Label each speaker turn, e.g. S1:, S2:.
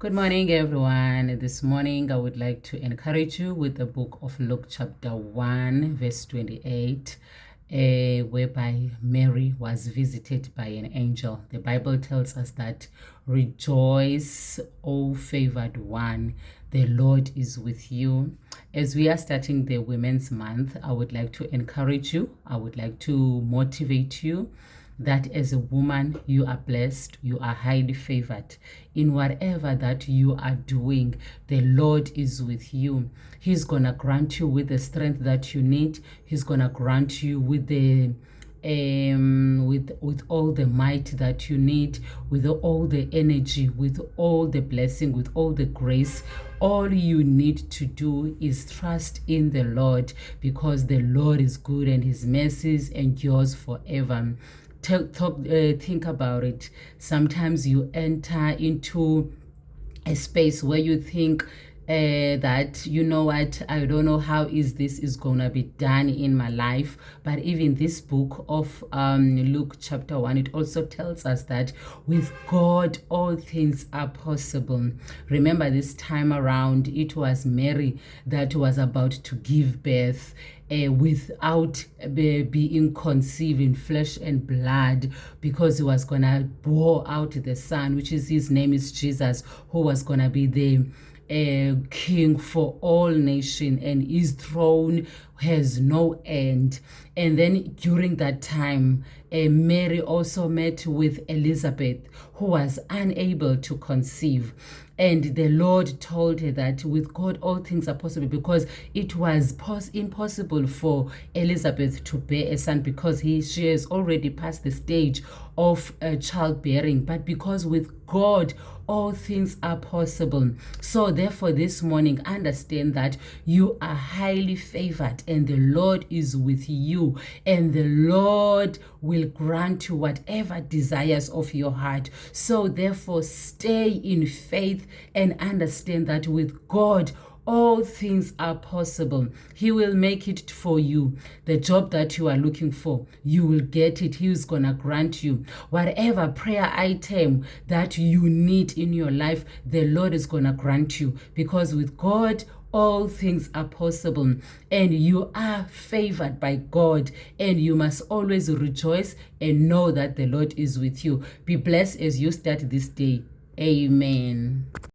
S1: Good morning, everyone. This morning, I would like to encourage you with the book of Luke, chapter 1, verse 28, whereby Mary was visited by an angel. The Bible tells us that, "Rejoice, O favored one, the Lord is with you." As we are starting the Women's Month, I would like to encourage you, I would like to motivate you that as a woman, you are blessed, you are highly favored. In whatever that you are doing, the Lord is with you. He's going to grant you with the strength that you need. He's going to grant you with the with all the might that you need, with all the energy, with all the blessing, with all the grace. All you need to do is trust in the Lord, because the Lord is good and his mercies endures forever. Think about it. Sometimes you enter into a space where you think that, you know what, I don't know how this is gonna be done in my life. But even this book of Luke chapter 1, it also tells us that with God all things are possible. Remember, this time around it was Mary that was about to give birth without being conceived in flesh and blood, because he was gonna bore out the son, which is his name is Jesus, who was gonna be the king for all nation, and his throne has no end. And then during that time, Mary also met with Elizabeth, who was unable to conceive. And the Lord told her that with God all things are possible, because it was impossible for Elizabeth to bear a son, because she has already passed the stage of childbearing. But because with God all things are possible. So therefore this morning, understand that you are highly favored and the Lord is with you, and the Lord will grant you whatever desires of your heart. So therefore stay in faith and understand that with God all things are possible. He will make it for you. The job that you are looking for, you will get it. He is going to grant you whatever prayer item that you need in your life. The Lord is going to grant you, because with God all things are possible, and you are favored by God, and you must always rejoice and know that the Lord is with you. Be blessed as you start this day. Amen.